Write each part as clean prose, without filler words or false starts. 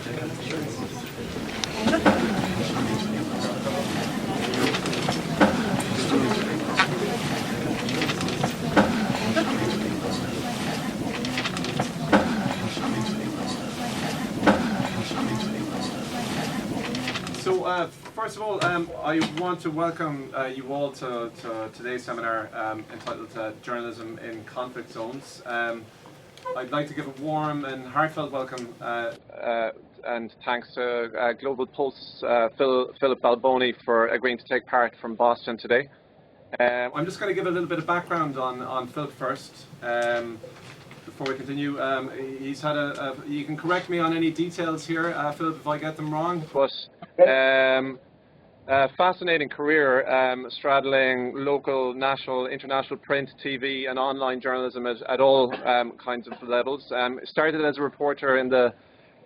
So first of all, I want to welcome you all to today's seminar entitled Journalism in Conflict Zones. I'd like to give a warm and heartfelt welcome and thanks to Global Post's Philip Balboni for agreeing to take part from Boston today. I'm just going to give a little bit of background on Philip first. Before we continue, he's had you can correct me on any details here, Philip, if I get them wrong. But a fascinating career, straddling local, national, international print, TV and online journalism at all kinds of levels. Started as a reporter in the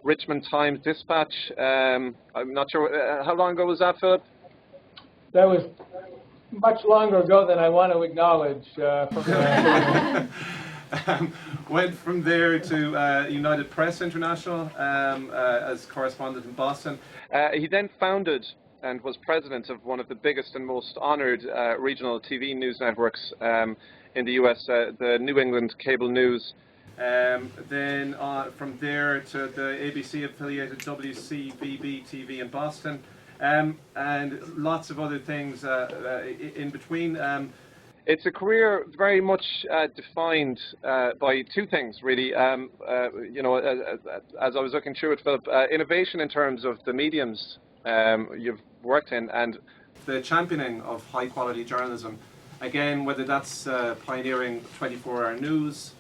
Richmond Times-Dispatch. I'm not sure, how long ago was that, Philip? That was much longer ago than I want to acknowledge. Went from there to United Press International as correspondent in Boston. He then founded and was president of one of the biggest and most honoured regional TV news networks in the US, the New England Cable News. Then from there to the ABC affiliated WCVB TV in Boston, and lots of other things in between. It's a career very much defined by two things, really. You know, as I was looking through it, Philip, innovation in terms of the mediums you've worked in and the championing of high-quality journalism. Again, whether that's pioneering 24-hour news,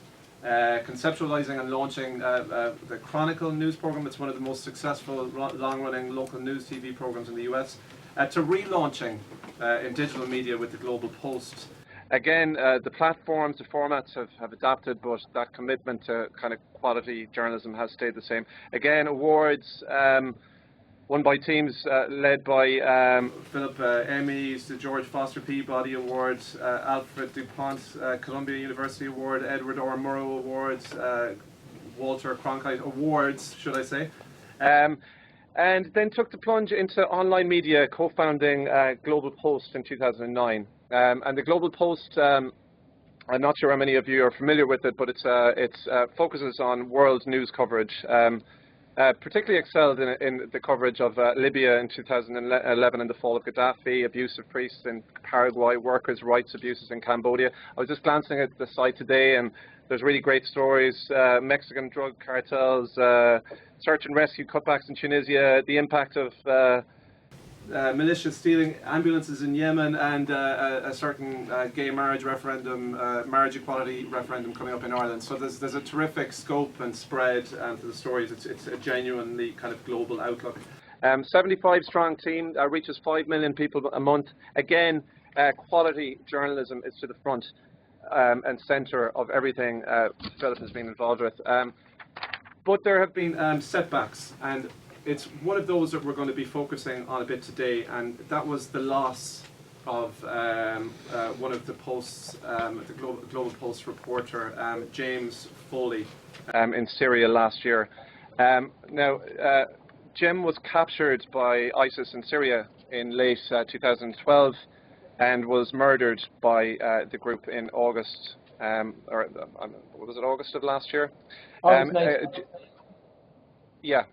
conceptualizing and launching the Chronicle news program. It's one of the most successful long-running local news TV programs in the US, to relaunching in digital media with the Global Post. Again, the platforms, the formats have adapted, but that commitment to kind of quality journalism has stayed the same. Again, awards won by teams led by Philip Emmys, the George Foster Peabody Awards, Alfred DuPont's Columbia University Award, Edward R. Murrow Awards, Walter Cronkite Awards, should I say. And then took the plunge into online media, co-founding Global Post in 2009. And the Global Post, I'm not sure how many of you are familiar with it, but it focuses on world news coverage. Particularly excelled in the coverage of Libya in 2011 and the fall of Gaddafi, abuse of priests in Paraguay, workers' rights abuses in Cambodia. I was just glancing at the site today, and there's really great stories: Mexican drug cartels, search and rescue cutbacks in Tunisia, the impact of militias stealing ambulances in Yemen, and a certain gay marriage referendum, marriage equality referendum coming up in Ireland. So there's a terrific scope and spread to the stories. It's a genuinely kind of global outlook. 75 strong team, reaches 5 million people a month. Again, quality journalism is to the front and centre of everything Philip has been involved with. But there have been setbacks, and it's one of those that we're going to be focusing on a bit today, and that was the loss of one of the Post's, the Global Post reporter, James Foley, in Syria last year. Now, Jim was captured by ISIS in Syria in late 2012 and was murdered by the group in August, or was it August of last year? Yeah.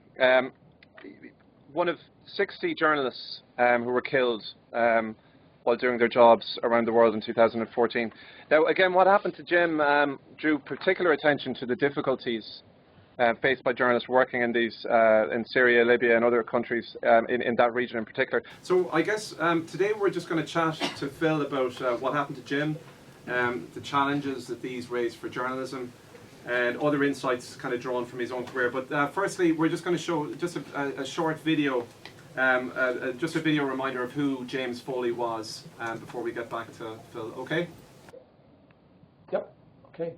One of 60 journalists who were killed while doing their jobs around the world in 2014. Now, again, what happened to Jim drew particular attention to the difficulties faced by journalists working in these in Syria, Libya, and other countries in that region in particular. So, I guess today we're just going to chat to Phil about what happened to Jim, the challenges that these raise for journalism, and other insights kind of drawn from his own career. But firstly, we're just going to show just a short video, just a video reminder of who James Foley was before we get back to Phil. Okay? Yep. Okay.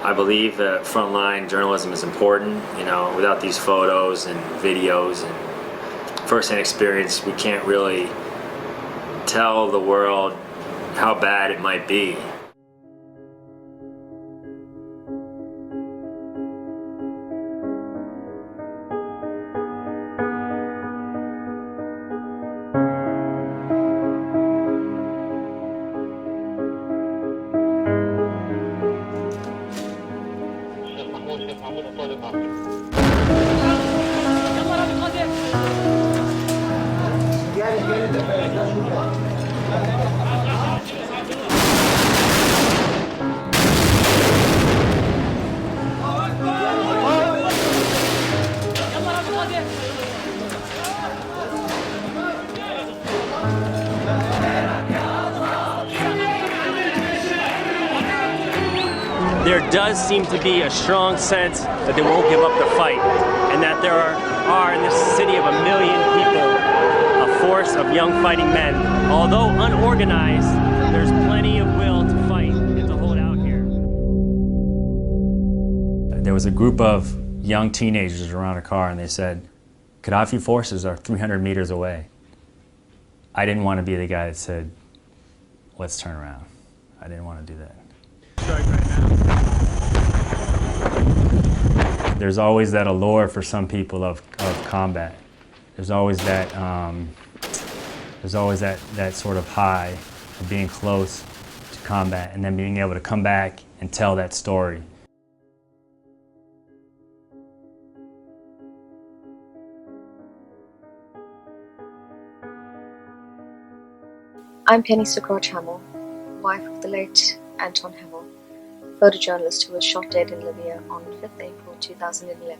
I believe that frontline journalism is important. You know, without these photos and videos and first-hand experience, we can't really tell the world how bad it might be. There does seem to be a strong sense that they won't give up the fight, and that there are in this city of 1 million people, a force of young fighting men. Although unorganized, there's plenty of will to fight and to hold out here. There was a group of young teenagers around a car, and they said, Gaddafi forces are 300 meters away. I didn't want to be the guy that said, let's turn around. I didn't want to do that. There's always that allure for some people of combat. There's always that sort of high of being close to combat and then being able to come back and tell that story. I'm Penny Sukraj Hamel, wife of the late Anton Hamel, photojournalist who was shot dead in Libya on 5th April 2011.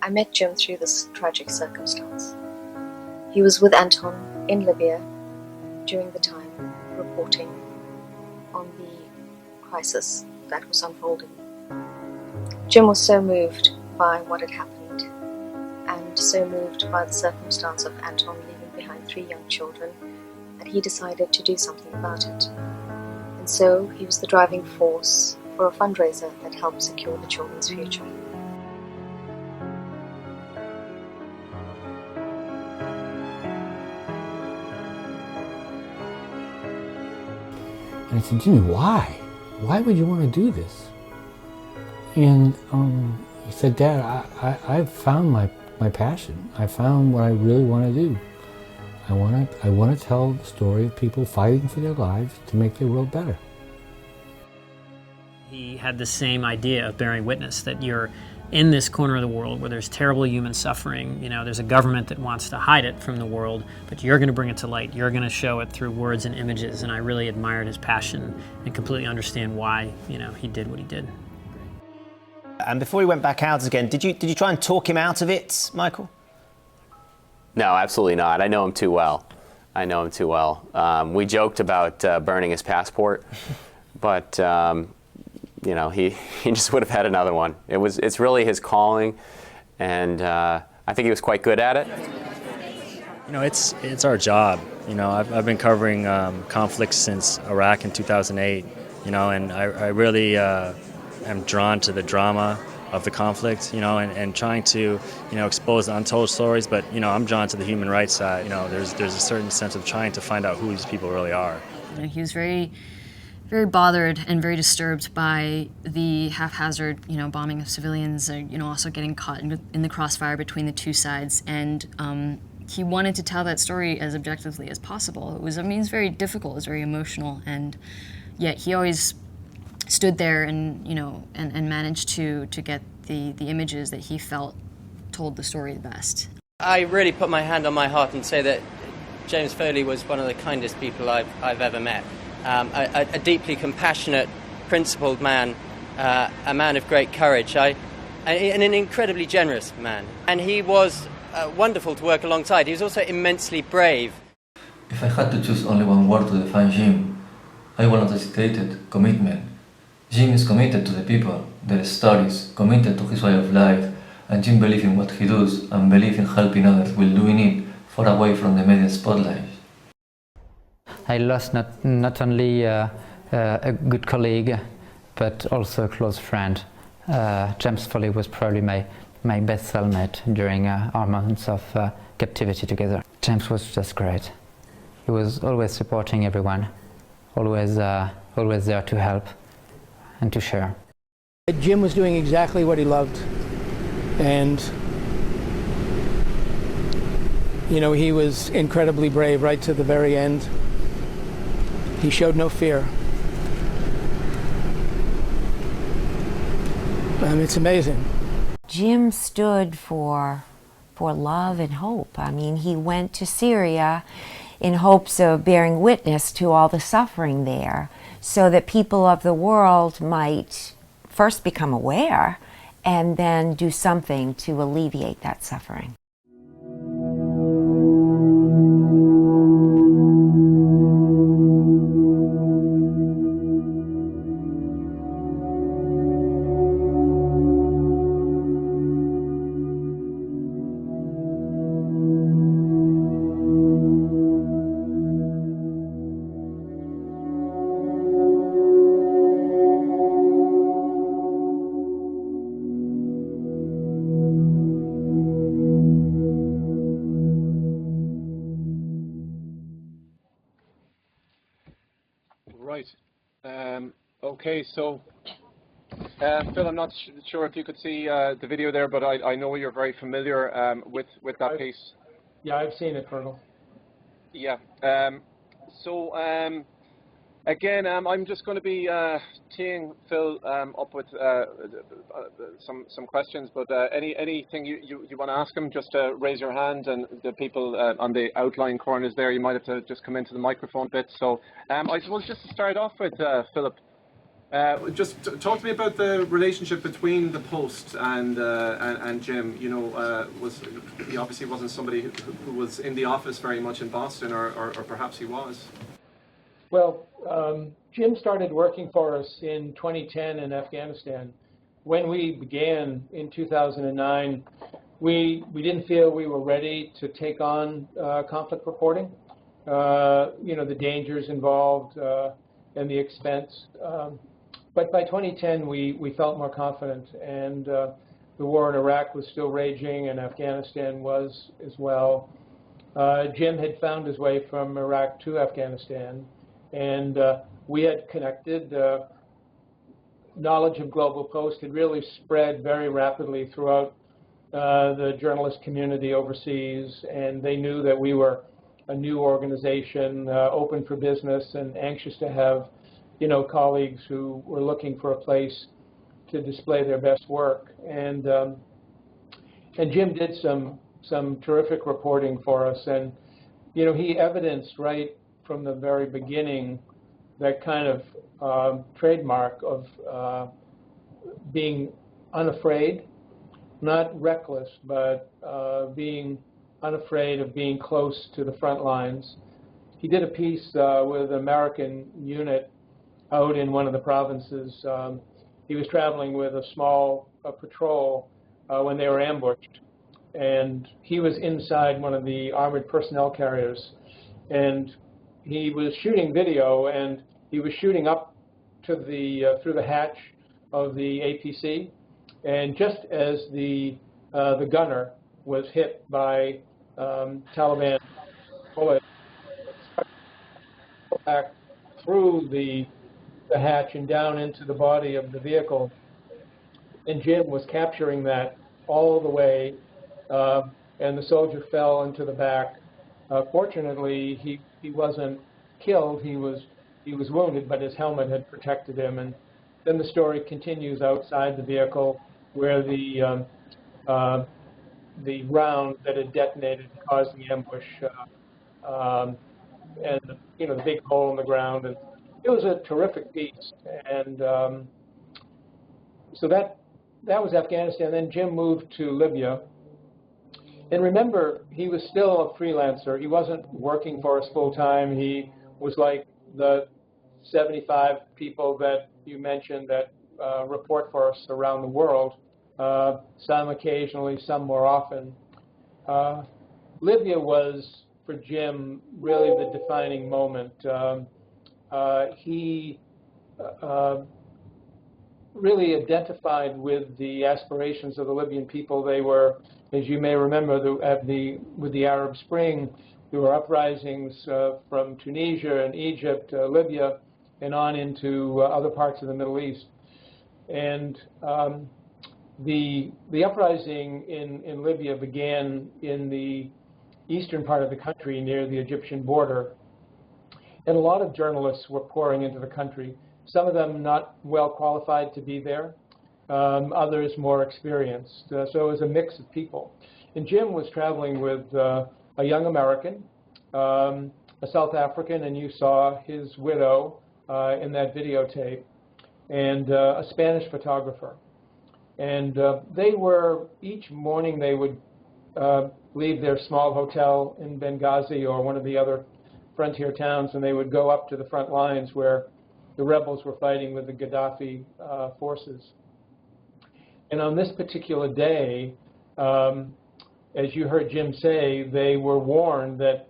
I met Jim through this tragic circumstance. He was with Anton in Libya during the time reporting on the crisis that was unfolding. Jim was so moved by what had happened and so moved by the circumstance of Anton leaving behind 3 young children that he decided to do something about it. And so he was the driving force for a fundraiser that helped secure the children's future. And I said, Jimmy, why? Why would you want to do this? And he said, Dad, I've found my passion. I found what I really want to do. I want to tell the story of people fighting for their lives to make their world better. He had the same idea of bearing witness, that you're in this corner of the world where there's terrible human suffering. You know, there's a government that wants to hide it from the world, but you're going to bring it to light. You're going to show it through words and images, and I really admired his passion and completely understand why, you know, he did what he did. And before he went back out again, did you try and talk him out of it, Michael? No, absolutely not. I know him too well. We joked about burning his passport, but you know, he just would have had another one. It's really his calling, and I think he was quite good at it. You know, it's our job. You know, I've been covering conflicts since Iraq in 2008. You know, and I really am drawn to the drama of the conflict, you know, and trying to, you know, expose the untold stories. But, you know, I'm drawn to the human rights side. You know, there's a certain sense of trying to find out who these people really are. You know, he was very bothered and very disturbed by the haphazard, you know, bombing of civilians, you know, also getting caught in the crossfire between the two sides. And he wanted to tell that story as objectively as possible. It was very difficult, it was very emotional, and yet he always stood there and, you know, and managed to get the images that he felt told the story the best. I really put my hand on my heart and say that James Foley was one of the kindest people I've ever met. A deeply compassionate, principled man, a man of great courage, and an incredibly generous man. And he was wonderful to work alongside. He was also immensely brave. If I had to choose only one word to define Jim, I would not hesitate: commitment. Jim is committed to the people, their stories, committed to his way of life, and Jim believes in what he does and believes in helping others while doing it far away from the media spotlight. I lost not only a good colleague, but also a close friend. James Foley was probably my best cellmate during our months of captivity together. James was just great. He was always supporting everyone, always there to help and to share. Jim was doing exactly what he loved, and you know, he was incredibly brave right to the very end. He showed no fear. It's amazing. Jim stood for for love and hope. I mean, he went to Syria in hopes of bearing witness to all the suffering there, so that people of the world might first become aware and then do something to alleviate that suffering. Right. Okay, so Phil, I'm not sure if you could see the video there, but I know you're very familiar with that piece. Yeah, I've seen it, Colonel. Yeah. Again, I'm just going to be teeing Phil up with some questions, but anything you want to ask him, just raise your hand, and the people on the outline corners there, you might have to just come into the microphone bit. So I suppose just to start off with, Philip, just talk to me about the relationship between the Post and Jim. You know, he obviously wasn't somebody who was in the office very much in Boston, or perhaps he was. Well, Jim started working for us in 2010 in Afghanistan. When we began in 2009, we didn't feel we were ready to take on conflict reporting. You know, the dangers involved and the expense. But by 2010, we felt more confident, and the war in Iraq was still raging, and Afghanistan was as well. Jim had found his way from Iraq to Afghanistan, and we had connected. Knowledge of Global Post had really spread very rapidly throughout the journalist community overseas, and they knew that we were a new organization, open for business, and anxious to have, you know, colleagues who were looking for a place to display their best work. And Jim did some terrific reporting for us, and you know, he evidenced right from the very beginning that kind of trademark of being unafraid, not reckless, but being unafraid of being close to the front lines. He did a piece with an American unit out in one of the provinces. He was traveling with a small patrol when they were ambushed, and he was inside one of the armored personnel carriers, and he was shooting video, and he was shooting up to the through the hatch of the APC, and just as the gunner was hit by Taliban bullet, back through the hatch and down into the body of the vehicle, and Jim was capturing that all the way, and the soldier fell into the back. Fortunately, he wasn't killed. He was wounded, but his helmet had protected him. And then the story continues outside the vehicle, where the round that had detonated caused the ambush, and you know, the big hole in the ground. And it was a terrific piece. And so that was Afghanistan. Then Jim moved to Libya. And remember, he was still a freelancer. He wasn't working for us full time. He was like the 75 people that you mentioned that report for us around the world, some occasionally, some more often. Libya was, for Jim, really the defining moment. He really identified with the aspirations of the Libyan people. They were, as you may remember, with the Arab Spring, there were uprisings from Tunisia and Egypt, Libya, and on into other parts of the Middle East. And the uprising in Libya began in the eastern part of the country near the Egyptian border. And a lot of journalists were pouring into the country, some of them not well qualified to be there, others more experienced. So it was a mix of people. And Jim was traveling with a young American, a South African, and you saw his widow in that videotape, and a Spanish photographer. And they were, each morning they would leave their small hotel in Benghazi or one of the other frontier towns, and they would go up to the front lines where the rebels were fighting with the Gaddafi forces. And on this particular day, as you heard Jim say, they were warned that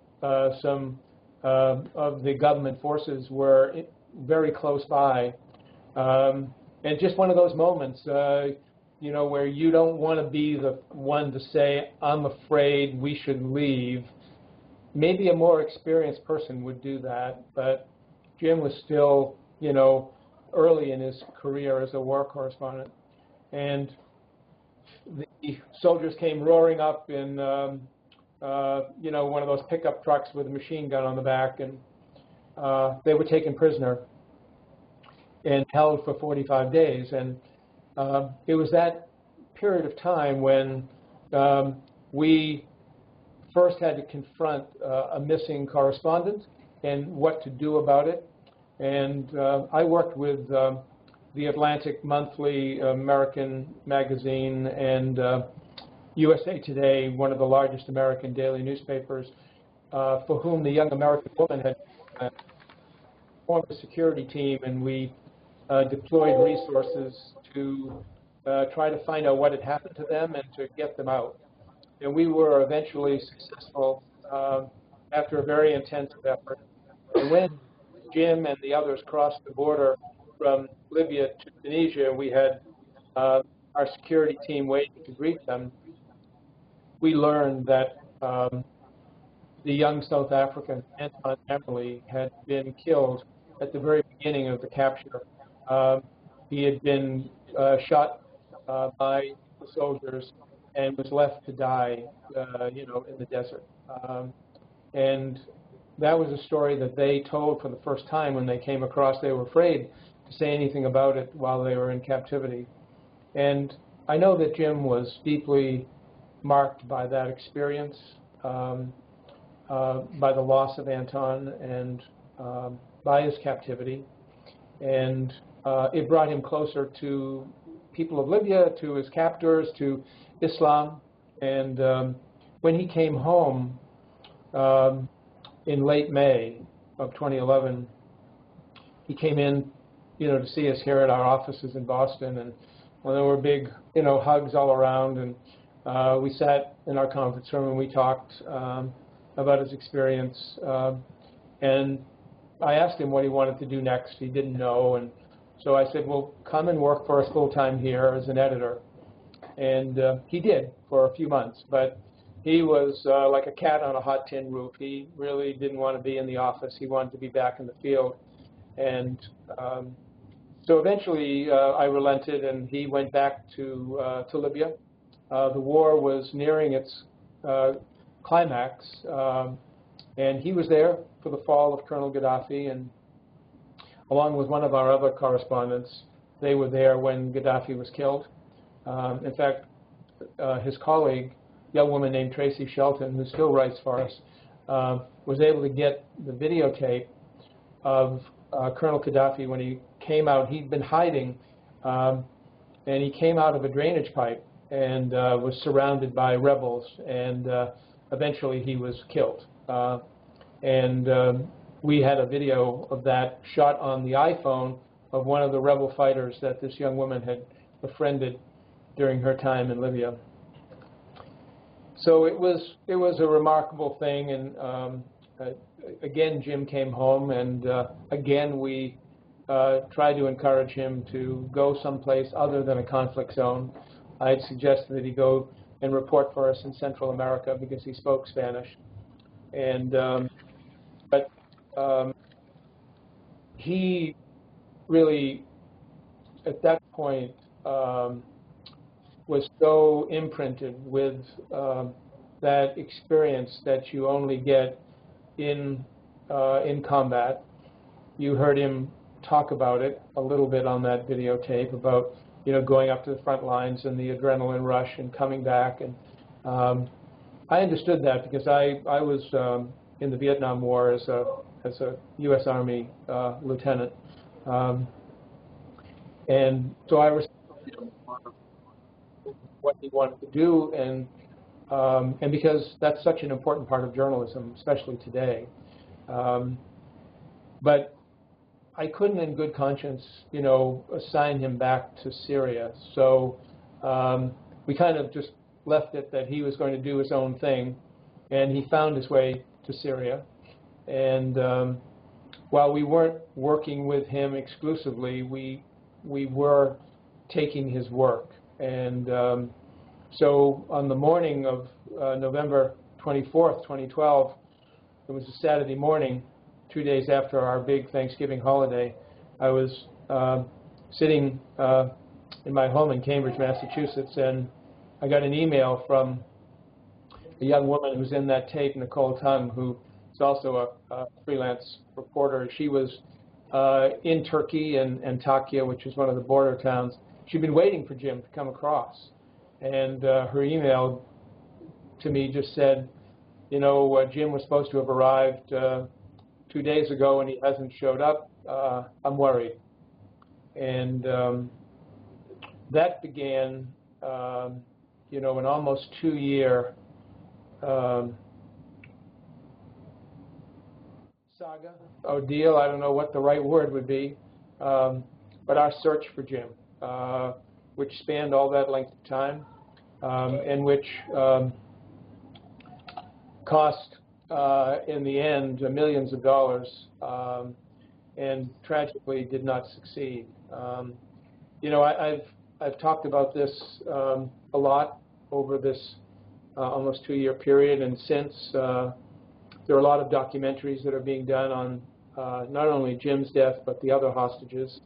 some of the government forces were very close by. And just one of those moments, you know, where you don't want to be the one to say, I'm afraid we should leave. Maybe a more experienced person would do that, but Jim was still, you know, early in his career as a war correspondent. And the soldiers came roaring up in, you know, one of those pickup trucks with a machine gun on the back, and they were taken prisoner and held for 45 days. And it was that period of time when we first had to confront a missing correspondent and what to do about it. And I worked with the Atlantic Monthly, American Magazine, and USA Today, one of the largest American daily newspapers, for whom the young American woman had formed a security team, and we deployed resources to try to find out what had happened to them and to get them out. And we were eventually successful after a very intensive effort. And when Jim and the others crossed the border from Libya to Tunisia, we had our security team waiting to greet them. We learned that the young South African, Anton Emmerly, had been killed at the very beginning of the capture. He had been shot by the soldiers and was left to die, you know, in the desert. And that was a story that they told for the first time when they came across. They were afraid to say anything about it while they were in captivity. And I know that Jim was deeply marked by that experience, by the loss of Anton and by his captivity. And it brought him closer to people of Libya, to his captors, to Islam. And when he came home in late May of 2011, he came in, you know, to see us here at our offices in Boston, and well, there were big, you know, hugs all around, and we sat in our conference room and we talked about his experience, and I asked him what he wanted to do next. He didn't know, and so I said, well, come and work for us full-time here as an editor. And he did for a few months, but he was like a cat on a hot tin roof. He really didn't want to be in the office. He wanted to be back in the field. And so eventually I relented, and he went back to Libya. The war was nearing its climax, and he was there for the fall of Colonel Gaddafi, and along with one of our other correspondents, they were there when Gaddafi was killed. In fact, his colleague, a young woman named Tracy Shelton, who still writes for us, was able to get the videotape of Colonel Gaddafi when he came out. He'd been hiding, and he came out of a drainage pipe and was surrounded by rebels, and eventually he was killed. We had a video of that shot on the iPhone of one of the rebel fighters that this young woman had befriended during her time in Libya. So it was a remarkable thing, and again Jim came home, and again we tried to encourage him to go someplace other than a conflict zone. I had suggested that he go and report for us in Central America because he spoke Spanish, and but he really at that point was so imprinted with that experience that you only get in combat. You heard him talk about it a little bit on that videotape about, you know, going up to the front lines and the adrenaline rush and coming back, and I understood that because I was in the Vietnam War as a U.S. Army lieutenant, and so I respected him for what he wanted to do, and because that's such an important part of journalism, especially today. But I couldn't, in good conscience, assign him back to Syria. So we kind of just left it that he was going to do his own thing, and he found his way to Syria. And while we weren't working with him exclusively, we were taking his work. And so on the morning of November 24th, 2012, it was a Saturday morning, 2 days after our big Thanksgiving holiday. I was sitting in my home in Cambridge, Massachusetts, and I got an email from a young woman who's in that tape, Nicole Tung, who is also a freelance reporter. She was in Turkey and Antakya, which is one of the border towns. She'd been waiting for Jim to come across. And her email to me just said, Jim was supposed to have arrived 2 days ago and he hasn't showed up. I'm worried. And that began, an almost 2-year saga, ordeal, I don't know what the right word would be, but our search for Jim, which spanned all that length of time, and which cost, in the end, millions of dollars, and tragically did not succeed. I've talked about this a lot over this almost 2-year period, and since there are a lot of documentaries that are being done on not only Jim's death but the other hostages,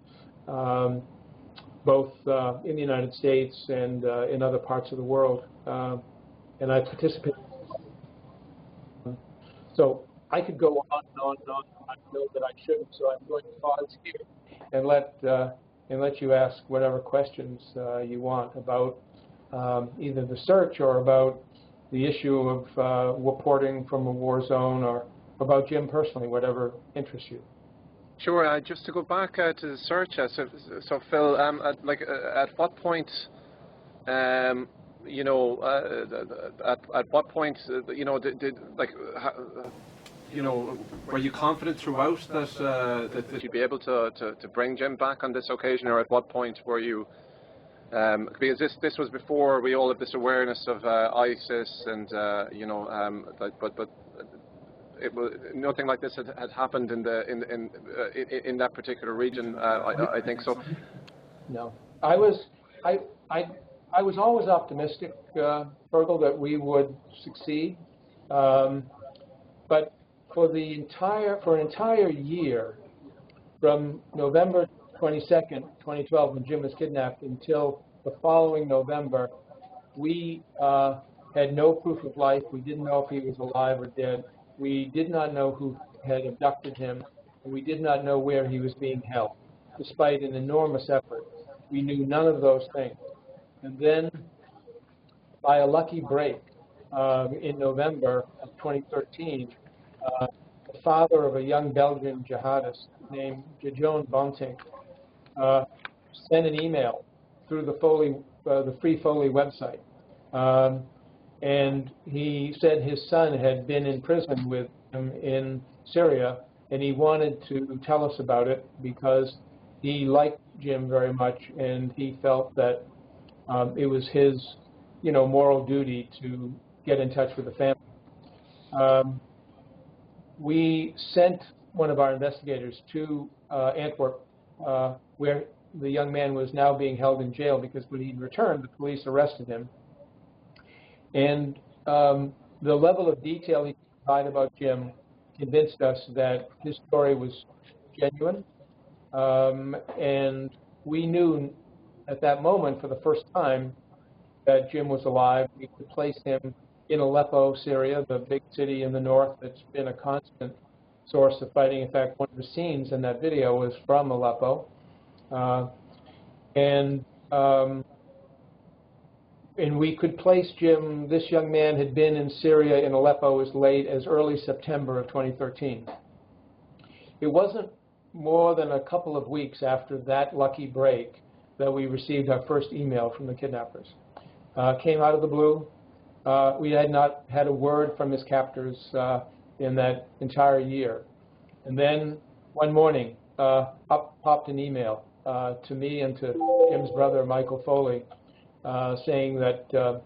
both in the United States and in other parts of the world, and I participated. So I could go on and on and on. I know that I shouldn't, so I'm going to pause here and let you ask whatever questions you want about either the search or about the issue of reporting from a war zone, or about Jim personally, whatever interests you. Sure. Just to go back to the search, so Phil, at what point, at what point, were you confident throughout that you'd be able to bring Jim back on this occasion, or at what point were you? Because this was before we all had this awareness of ISIS, and but it was, nothing like this had happened in that particular region. I think so. No, I was always optimistic, Fergal, that we would succeed, but for an entire year, from November 22nd, 2012, when Jim was kidnapped, until the following November, we had no proof of life. We didn't know if he was alive or dead. We did not know who had abducted him, and we did not know where he was being held, despite an enormous effort. We knew none of those things. And then, by a lucky break, in November of 2013, the father of a young Belgian jihadist named Jajon Bonting sent an email through the Free Foley website. And he said his son had been in prison with him in Syria, and he wanted to tell us about it because he liked Jim very much, and he felt that it was his, moral duty to get in touch with the family. We sent one of our investigators to Antwerp, where the young man was now being held in jail, because when he returned, the police arrested him. And the level of detail he provided about Jim convinced us that his story was genuine. And we knew at that moment, for the first time, that Jim was alive. We could place him in Aleppo, Syria, the big city in the north that's been a constant source of fighting. In fact, one of the scenes in that video was from Aleppo. And we could place Jim, this young man had been in Syria in Aleppo as late as early September of 2013. It wasn't more than a couple of weeks after that lucky break that we received our first email from the kidnappers. Came out of the blue. We had not had a word from his captors in that entire year. And then one morning, up popped an email to me and to Jim's brother, Michael Foley, saying that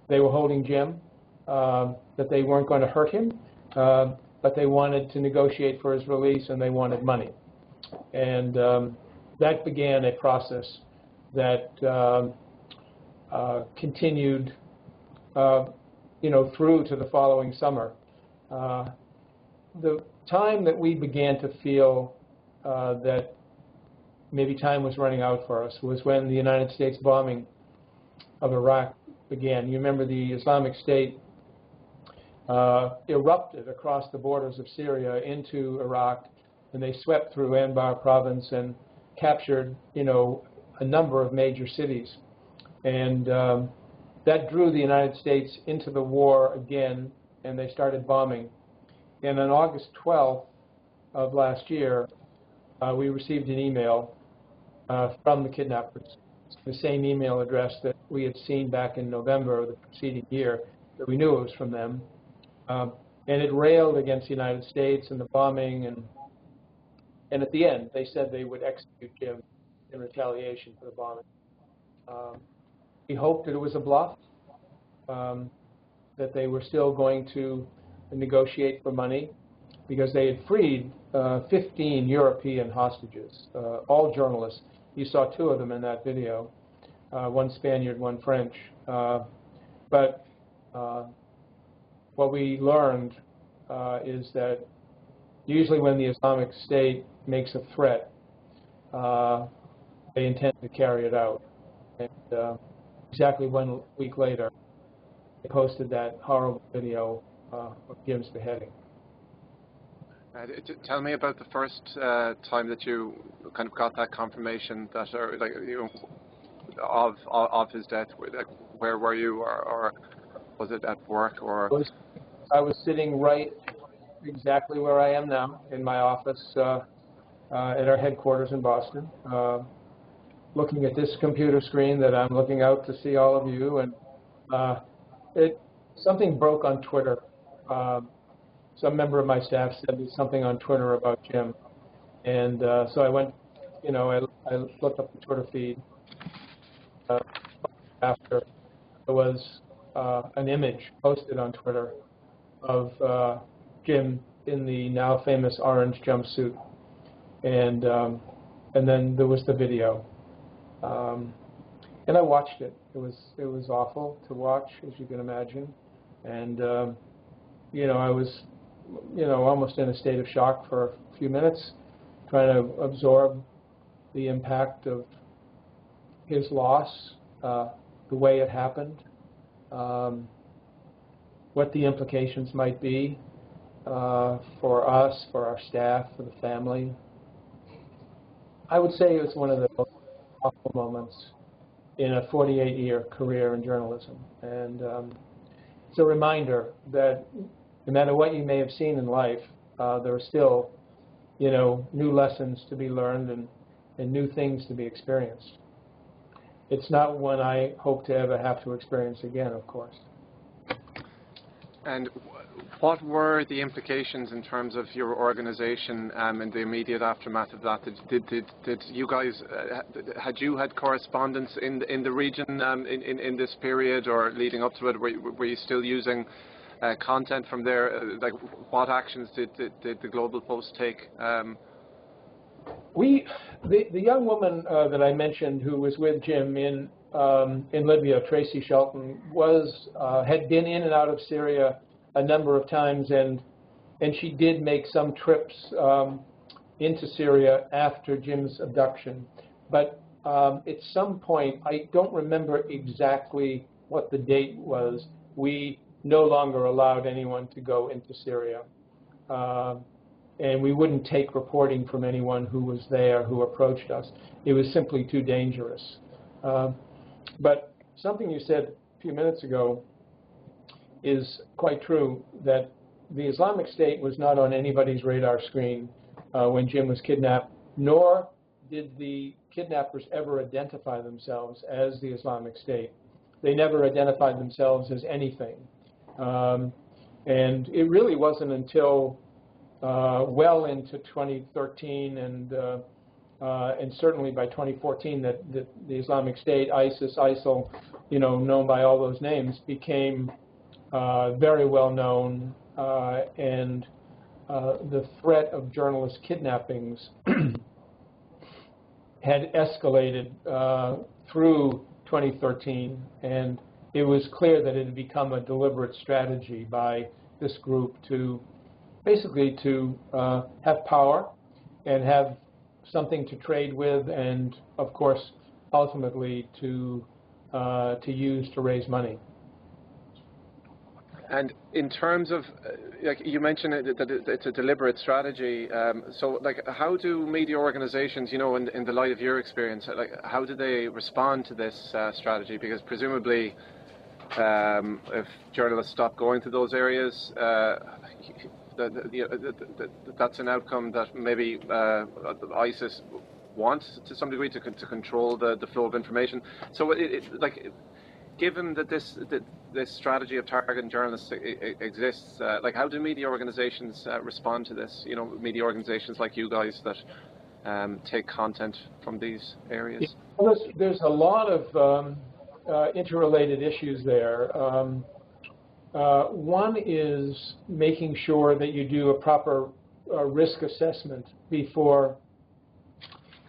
they were holding Jim, that they weren't going to hurt him, but they wanted to negotiate for his release and they wanted money. And that began a process that continued through to the following summer. The time that we began to feel that maybe time was running out for us was when the United States bombing of Iraq began. You remember the Islamic State erupted across the borders of Syria into Iraq, and they swept through Anbar province and captured, a number of major cities. And that drew the United States into the war again, and they started bombing. And on August 12th of last year, we received an email from the kidnappers, the same email address that we had seen back in November of the preceding year, that we knew it was from them. And it railed against the United States and the bombing, and at the end, they said they would execute Jim in retaliation for the bombing. We hoped that it was a bluff, that they were still going to negotiate for money, because they had freed 15 European hostages, all journalists. You saw 2 of them in that video, one Spaniard, one French. But what we learned is that usually when the Islamic State makes a threat, they intend to carry it out. And exactly 1 week later, they posted that horrible video of Jim's beheading. Tell me about the first time that you kind of got that confirmation that, of his death. Where were you, or was it at work, or? I was sitting right exactly where I am now in my office at our headquarters in Boston, looking at this computer screen that I'm looking out to see all of you, and something broke on Twitter. Some member of my staff said there's something on Twitter about Jim, and so I went, I looked up the Twitter feed. After there was an image posted on Twitter of Jim in the now famous orange jumpsuit, and then there was the video, and I watched it. It was awful to watch, as you can imagine, and I was almost in a state of shock for a few minutes, trying to absorb the impact of his loss, the way it happened, what the implications might be for us, for our staff, for the family. I would say it was one of the most awful moments in a 48-year career in journalism. And it's a reminder that no matter what you may have seen in life, there are still, new lessons to be learned and new things to be experienced. It's not one I hope to ever have to experience again, of course. And what were the implications in terms of your organization in the immediate aftermath of that? Did you guys, had you had correspondence in the region in this period or leading up to it? Were you still using content from there? Like, what actions did the Global Post take? The young woman that I mentioned who was with Jim in Libya, Tracy Shelton, had been in and out of Syria a number of times, and she did make some trips into Syria after Jim's abduction. But at some point, I don't remember exactly what the date was, we no longer allowed anyone to go into Syria. And we wouldn't take reporting from anyone who was there, who approached us. It was simply too dangerous. But something you said few minutes ago is quite true, that the Islamic State was not on anybody's radar screen when Jim was kidnapped, nor did the kidnappers ever identify themselves as the Islamic State. They never identified themselves as anything. And it really wasn't until well into 2013 and certainly by 2014 that the Islamic State, ISIS, ISIL, known by all those names, became very well known, and the threat of journalist kidnappings had escalated through 2013, and it was clear that it had become a deliberate strategy by this group to basically to have power and have something to trade with, and of course ultimately to use to raise money. And in terms of, like you mentioned, that it's a deliberate strategy. So, like, how do media organizations, in the light of your experience, like, how do they respond to this strategy? Because presumably, if journalists stop going to those areas, that's an outcome that maybe ISIS wants to some degree to control the flow of information. So, given that this strategy of targeting journalists exists, like, how do media organizations respond to this? Media organizations like you guys that take content from these areas. Well, there's a lot of interrelated issues there. One is making sure that you do a proper risk assessment before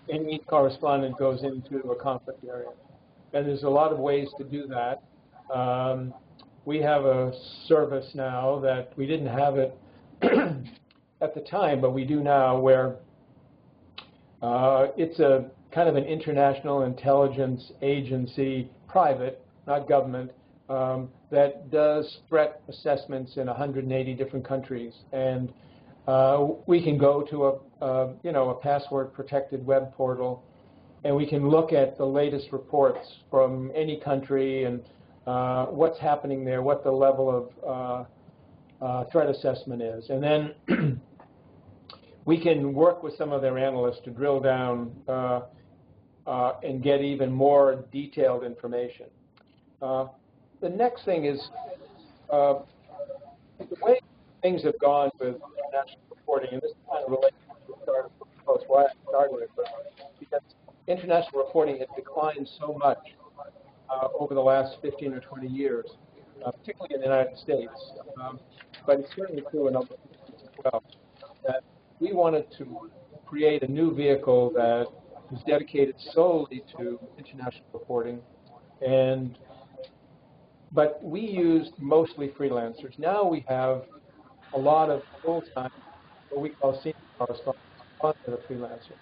any correspondent goes into a conflict area. And there's a lot of ways to do that. We have a service now that we didn't have it at the time, but we do now, where it's a kind of an international intelligence agency, private, not government, that does threat assessments in 180 different countries. And we can go to a password-protected web portal, and we can look at the latest reports from any country and what's happening there, what the level of threat assessment is. And then we can work with some of their analysts to drill down and get even more detailed information. The next thing is the way things have gone with international reporting, and this kind of relates to the start of the post, why I started it, but because international reporting has declined so much over the last 15 or 20 years, particularly in the United States, but it's certainly true in other places as well, that we wanted to create a new vehicle that is dedicated solely to international reporting, but we used mostly freelancers. Now we have a lot of full-time, what we call senior correspondents, that are freelancers.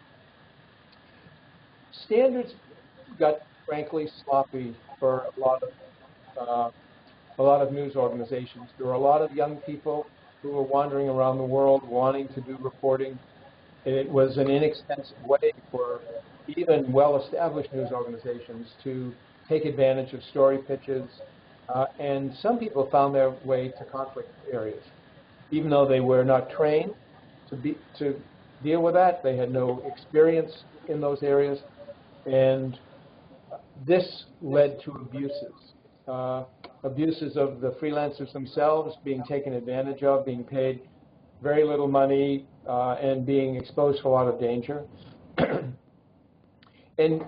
Standards got frankly sloppy for a lot of news organizations. There were a lot of young people who were wandering around the world wanting to do reporting. It was an inexpensive way for even well-established news organizations to take advantage of story pitches, and some people found their way to conflict areas. Even though they were not trained to deal with that, they had no experience in those areas, and this led to abuses. Abuses of the freelancers themselves, being taken advantage of, being paid very little money, and being exposed to a lot of danger. and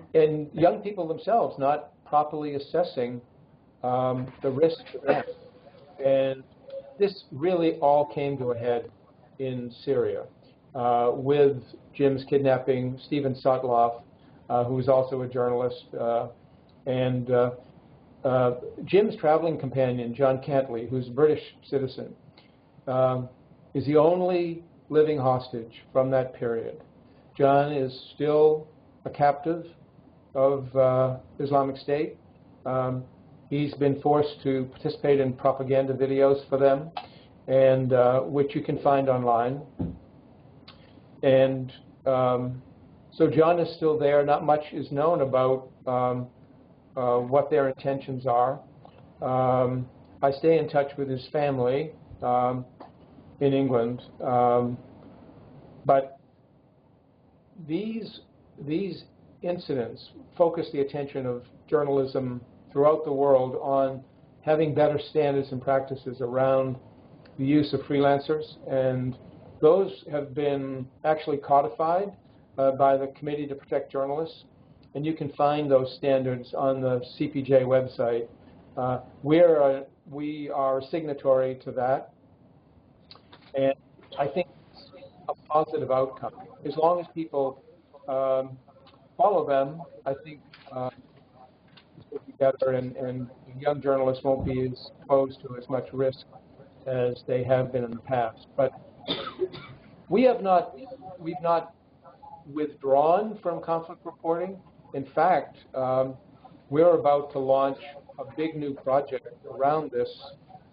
young people themselves not properly assessing the risk to them. And this really all came to a head in Syria with Jim's kidnapping, Stephen Sotloff, who was also a journalist, and Jim's traveling companion, John Cantley, who's a British citizen, is the only living hostage from that period. John is still a captive of Islamic State. He's been forced to participate in propaganda videos for them, and which you can find online. And so John is still there. Not much is known about what their intentions are. I stay in touch with his family in England, but these incidents focus the attention of journalism throughout the world on having better standards and practices around the use of freelancers, and those have been actually codified by the Committee to Protect Journalists, and you can find those standards on the CPJ website. We are a signatory to that, and I think it's a positive outcome. As long as people follow them, I think will be better, and young journalists won't be as exposed to as much risk as they have been in the past. But we've not withdrawn from conflict reporting. In fact, we're about to launch a big new project around this.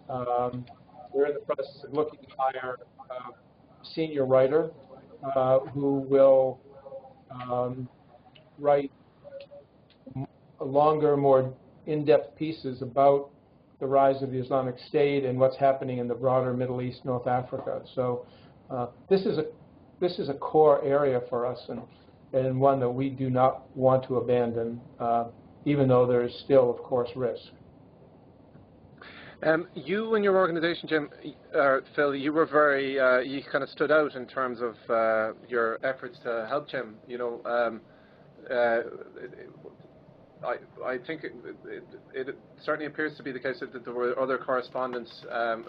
We're in the process of looking to hire a senior writer who will write longer, more in-depth pieces about the rise of the Islamic State and what's happening in the broader Middle East, North Africa. So this is a core area for us, and one that we do not want to abandon, even though there is still, of course, risk. You and your organization, Jim, Phil, you were very, you kind of stood out in terms of your efforts to help Jim. You know, I think it certainly appears to be the case that there were other correspondents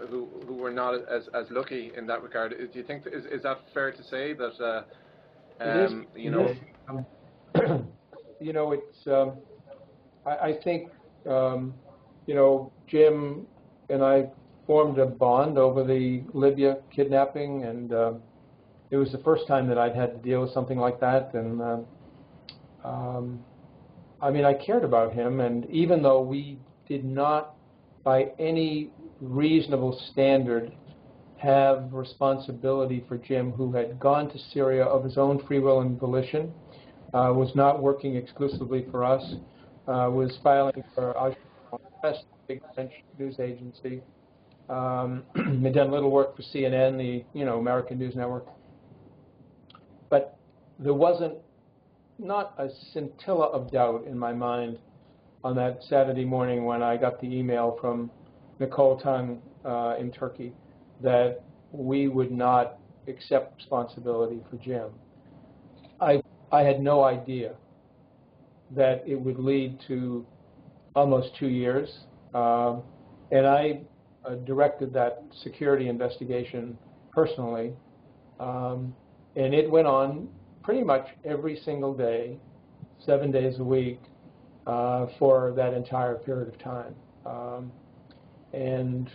who were not as lucky in that regard. Do you think is that fair to say that you know? You know, it's. I think you know, Jim and I formed a bond over the Libya kidnapping, and it was the first time that I'd had to deal with something like that, and. I mean, I cared about him, and even though we did not, by any reasonable standard, have responsibility for Jim, who had gone to Syria of his own free will and volition, was not working exclusively for us, was filing for a big French news agency, had done little work for CNN, the American News Network, but there wasn't not a scintilla of doubt in my mind on that Saturday morning when I got the email from Nicole Tung in Turkey that we would not accept responsibility for Jim. I had no idea that it would lead to almost 2 years, and I directed that security investigation personally, and it went on pretty much every single day, 7 days a week, for that entire period of time. And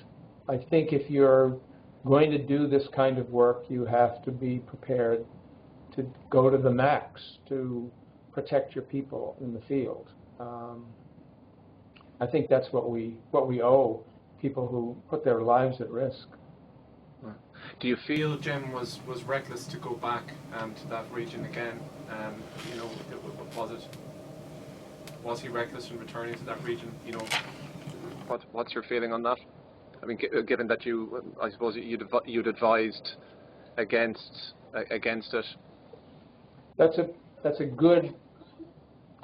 I think if you're going to do this kind of work, you have to be prepared to go to the max to protect your people in the field. I think that's what we owe people who put their lives at risk. Do you feel Jim was reckless to go back to that region again? You know, was he reckless in returning to that region? You know, what's your feeling on that? I mean, given that I suppose you'd advised against it. That's a good,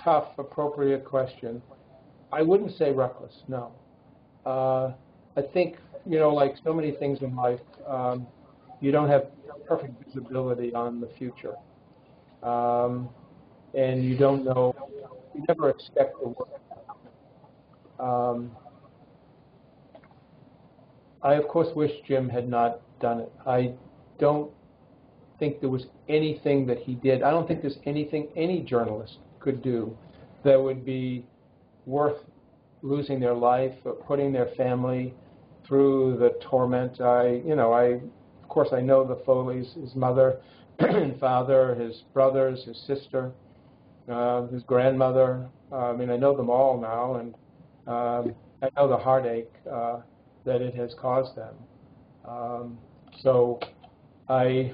tough, appropriate question. I wouldn't say reckless, no. I think, you know, like so many things in life, you don't have perfect visibility on the future. And you don't know, you never expect the work. I, of course, wish Jim had not done it. I don't think there was anything that he did. I don't think there's anything any journalist could do that would be worth losing their life, or putting their family through the torment. Of course, I know the Foleys, his mother and father, his brothers, his sister, his grandmother. I mean, I know them all now, and I know the heartache that it has caused them. So I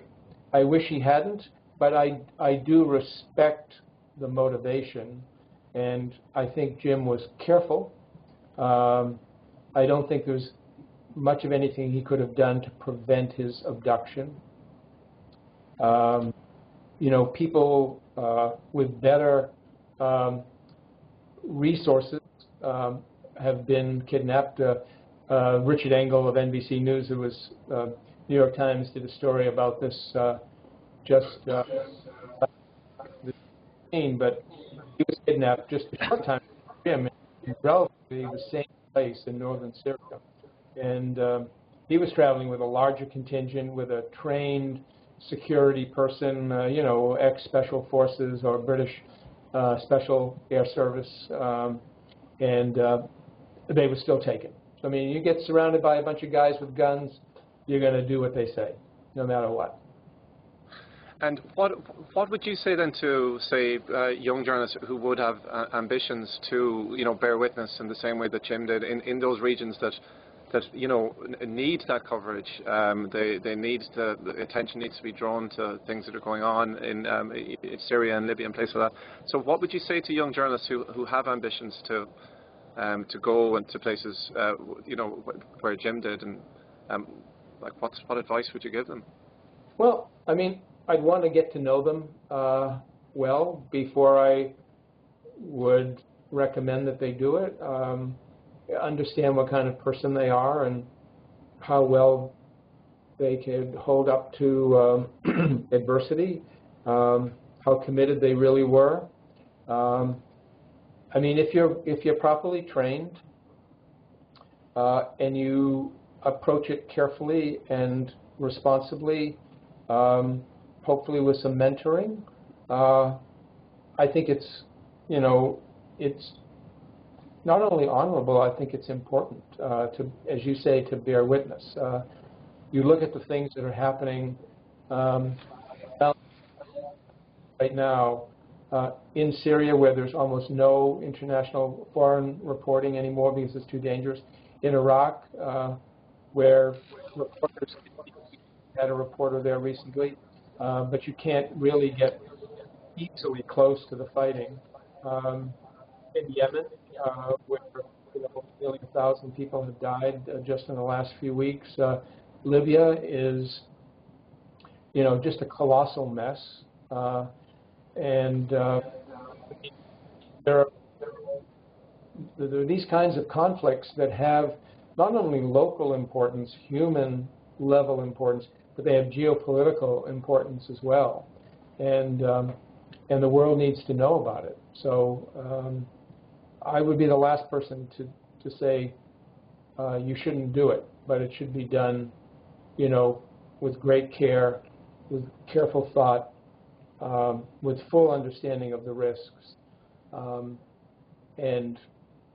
wish he hadn't, but I do respect the motivation, and I think Jim was careful. I don't think there's much of anything he could have done to prevent his abduction. You know, people with better resources have been kidnapped. Richard Engel of NBC News, who was New York Times, did a story about this but he was kidnapped just a short time before him in relatively the same place in northern Syria. And he was traveling with a larger contingent, with a trained security person, you know, ex-Special Forces or British Special Air Service, and they were still taken. So, I mean, you get surrounded by a bunch of guys with guns, you're going to do what they say, no matter what. And what would you say then to, say, young journalists who would have ambitions to, you know, bear witness in the same way that Jim did in those regions that you know, need that coverage? They need the attention needs to be drawn to things that are going on in Syria and Libya and places like that. So what would you say to young journalists who have ambitions to go into places, you know, where Jim did, and like what advice would you give them? Well, I mean, I'd want to get to know them well before I would recommend that they do it. Understand what kind of person they are and how well they could hold up to adversity, how committed they really were. I mean, if you're properly trained and you approach it carefully and responsibly, hopefully with some mentoring, I think it's, you know, it's not only honorable, I think it's important to, as you say, to bear witness. You look at the things that are happening right now in Syria, where there's almost no international foreign reporting anymore because it's too dangerous. In Iraq, where reporters had a reporter there recently, but you can't really get easily close to the fighting. In Yemen, where you know, nearly 1,000 people have died just in the last few weeks. Libya is, you know, just a colossal mess, and there are these kinds of conflicts that have not only local importance, human level importance, but they have geopolitical importance as well, and the world needs to know about it. So I would be the last person to say you shouldn't do it, but it should be done, you know, with great care, with careful thought, with full understanding of the risks, and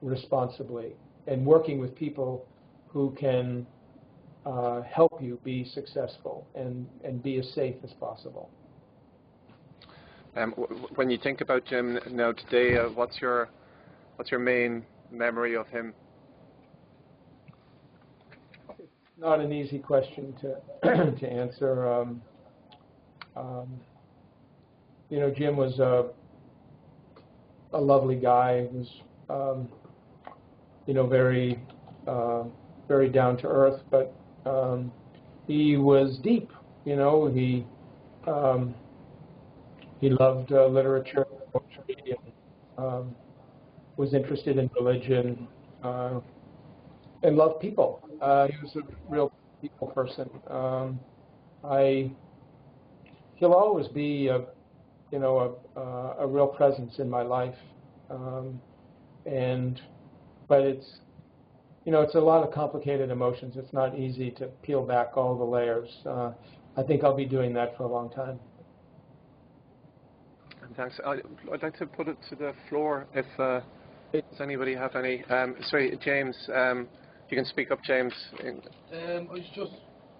responsibly, and working with people who can help you be successful and be as safe as possible. When you think about Jim now today, what's your main memory of him? It's not an easy question to to answer. You know, Jim was a lovely guy. He was, you know, very down to earth, but he was deep. You know, he loved literature, poetry, and was interested in religion, and loved people. He was a real people person. He'll always be a real presence in my life, but it's, you know, it's a lot of complicated emotions. It's not easy to peel back all the layers. I think I'll be doing that for a long time. Thanks. I'd like to put it to the floor if does anybody have any. Sorry, James. You can speak up, James. I was just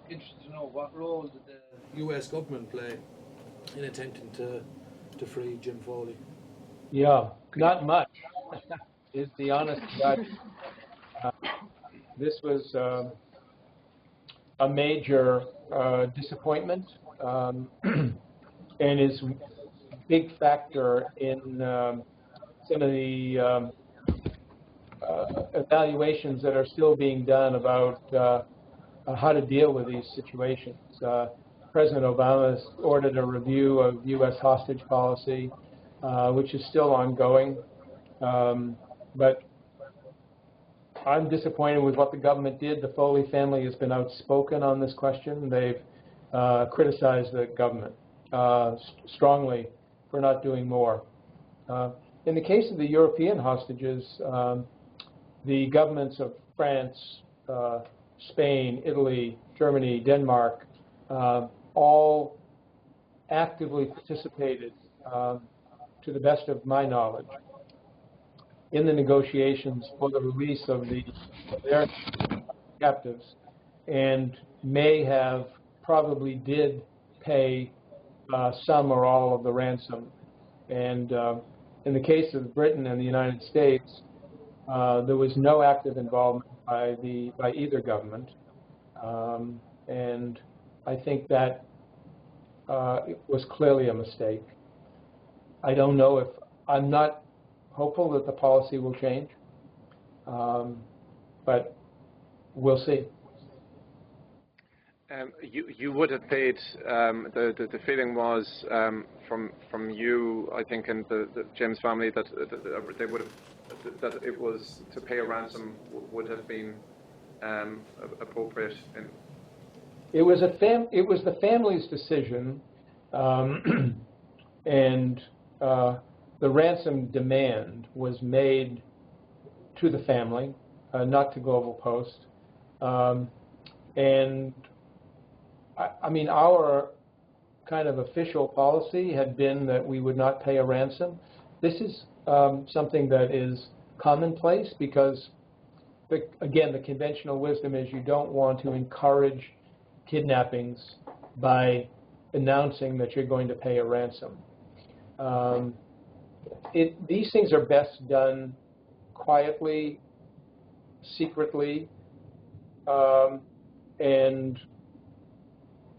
interested to know what role did the U.S. government play in attempting to free Jim Foley? Yeah, not much. Is the honest God. This was a major disappointment, and is a big factor in some of the evaluations that are still being done about how to deal with these situations. President Obama has ordered a review of U.S. hostage policy, which is still ongoing. But I'm disappointed with what the government did. The Foley family has been outspoken on this question. They've criticized the government strongly for not doing more. In the case of the European hostages, the governments of France, Spain, Italy, Germany, Denmark, all actively participated, to the best of my knowledge, in the negotiations for the release of their captives, and may have probably did pay some or all of the ransom. And in the case of Britain and the United States, there was no active involvement by either government, and I think that it was clearly a mistake. I don't know if I'm not hopeful that the policy will change, but we'll see. You would have paid. The feeling was from you, I think, and the James family that they would have, that it was to pay a ransom would have been appropriate. It was the family's decision, and the ransom demand was made to the family, not to Global Post, and I mean, our kind of official policy had been that we would not pay a ransom. This is something that is commonplace because, again, the conventional wisdom is you don't want to encourage kidnappings by announcing that you're going to pay a ransom. These things are best done quietly, secretly, and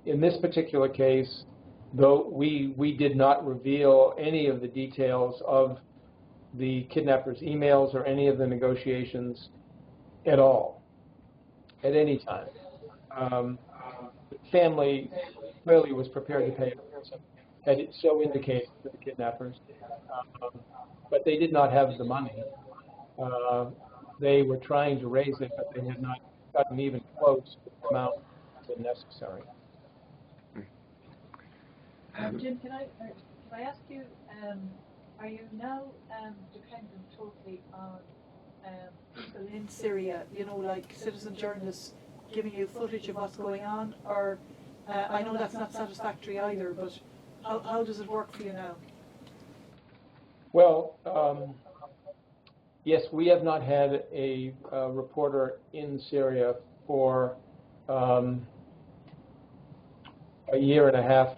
in this particular case, though we did not reveal any of the details of the kidnappers' emails or any of the negotiations at all, at any time. The family clearly was prepared to pay a ransom, had it so indicated to the kidnappers, but they did not have the money. They were trying to raise it, but they had not gotten even close to the amount necessary. Jim, can I ask you, are you now dependent totally on people in Syria, like citizen journalists giving you footage of what's going on, or I know that's not satisfactory either, but how does it work for you now? Well, yes, we have not had a reporter in Syria for a year and a half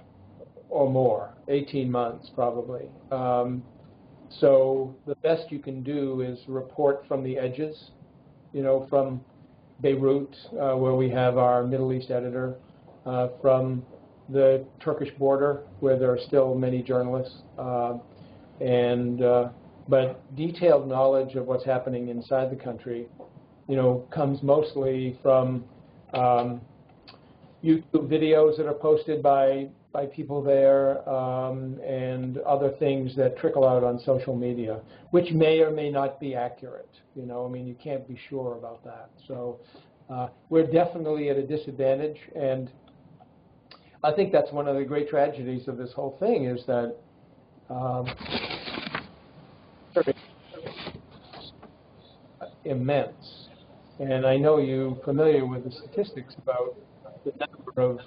or more, 18 months probably. So the best you can do is report from the edges, from Beirut, where we have our Middle East editor, from the Turkish border, where there are still many journalists, but detailed knowledge of what's happening inside the country, comes mostly from YouTube videos that are posted by people there, and other things that trickle out on social media, which may or may not be accurate. I mean, you can't be sure about that. So we're definitely at a disadvantage, and I think that's one of the great tragedies of this whole thing is that immense. And I know you're familiar with the statistics about the number of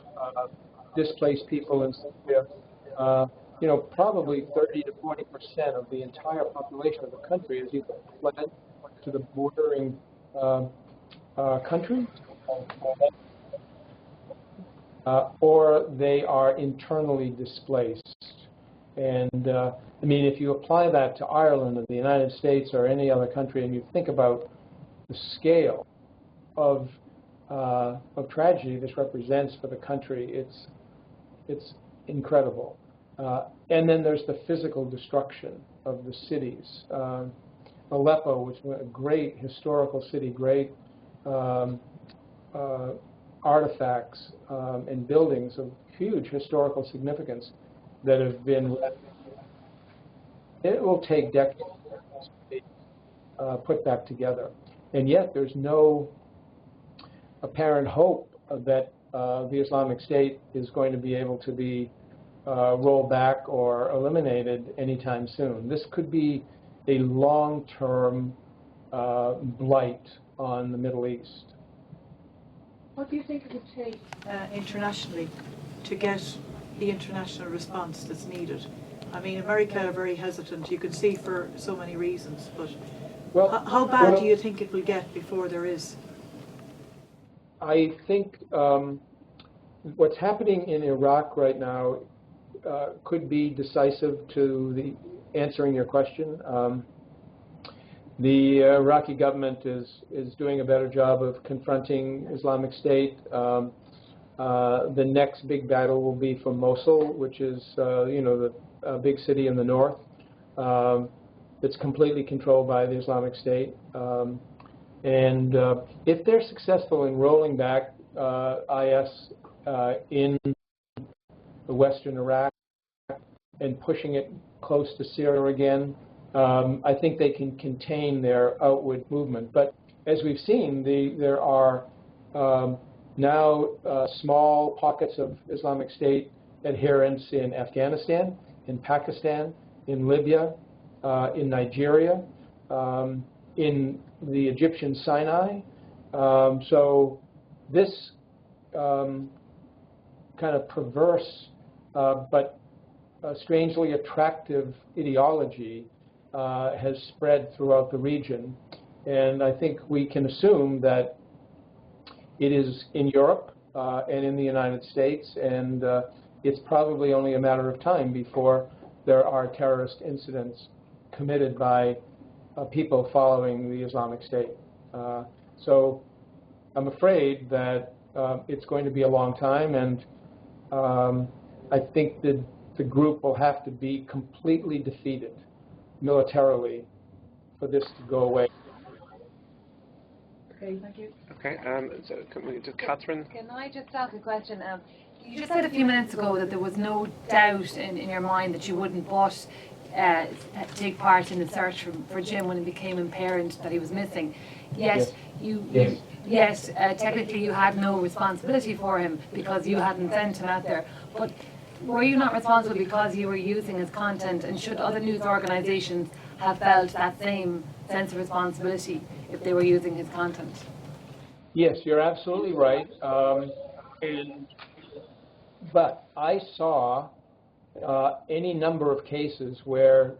displaced people in Syria. Probably 30 to 40% of the entire population of the country is either fled to the bordering countries, or they are internally displaced. And I mean, if you apply that to Ireland or the United States or any other country, and you think about the scale of tragedy this represents for the country, it's incredible. And then there's the physical destruction of the cities. Aleppo, which was a great historical city, great artifacts and buildings of huge historical significance that have been left. It will take decades to be put back together. And yet there's no apparent hope that the Islamic State is going to be able to be rolled back or eliminated anytime soon. This could be a long-term blight on the Middle East. What do you think it would take internationally to get the international response that's needed? I mean, America are very hesitant, you can see for so many reasons, but how bad do you think it will get before there is? I think what's happening in Iraq right now could be decisive to the answering your question. The Iraqi government is doing a better job of confronting Islamic State. The next big battle will be for Mosul, which is the big city in the north. It's completely controlled by the Islamic State. And if they're successful in rolling back IS in the western Iraq and pushing it close to Syria again, I think they can contain their outward movement. But as we've seen, there are now small pockets of Islamic State adherents in Afghanistan, in Pakistan, in Libya, in Nigeria, in the Egyptian Sinai. So this kind of perverse but strangely attractive ideology has spread throughout the region. And I think we can assume that it is in Europe and in the United States, and it's probably only a matter of time before there are terrorist incidents committed by people following the Islamic State. So I'm afraid that it's going to be a long time, and I think that the group will have to be completely defeated militarily for this to go away. Okay, thank you. Okay, so can we do Catherine? Can I just ask a question? You just said a few minutes ago that there was no doubt in your mind that you wouldn't but take part in the search for Jim when it became apparent that he was missing. Yet technically you had no responsibility for him because you hadn't sent him out there. But were you not responsible because you were using his content, and should other news organisations have felt that same sense of responsibility if they were using his content? Yes, you're absolutely right. But I saw any number of cases where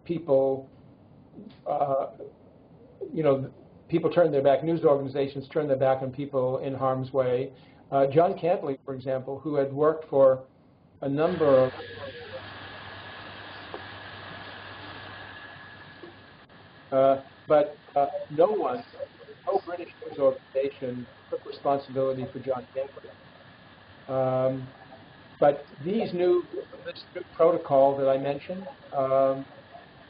people, people turn their back, news organizations turn their back on people in harm's way. John Cantley, for example, who had worked for a number of, but no British news organization took responsibility for John Cantley. But this new protocol that I mentioned